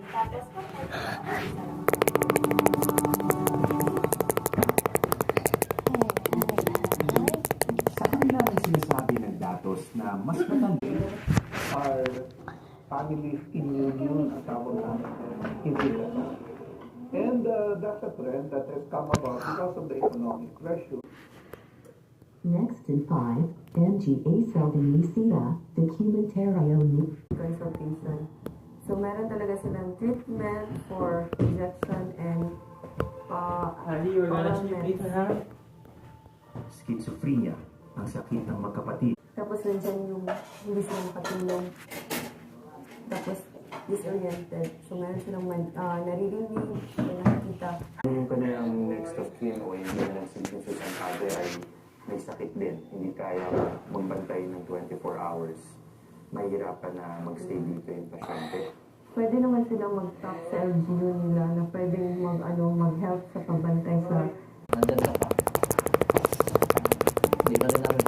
Tapos po, Sa kanila ang sinasabi ng datos na mas matanda Our family immune ang tawag namin. Hindi ka. And that's a trend that has come about because of the economic pressure. Next in 5, MGA Salvanicida, documentarial consultation. So, meron talaga silang treatment for injection and oral meds. schizophrenia, ang sakit ng magkapatid. Tapos, nandiyan yung hindi sila makatulong. Tapos, disoriented. So, meron silang naririnig, may nakikita. Yung kanilang next of kin o yung kanilang signatures ang father ay may sakit din. Hindi kaya magbantay ng 24 hours. Mahirapan na magstay dito yung pasyente. Pwede naman silang mag-talk sa LGU nila na pwedeng mag-help sa pagbantay sa Nandyan ka pa. Hindi ka rin namin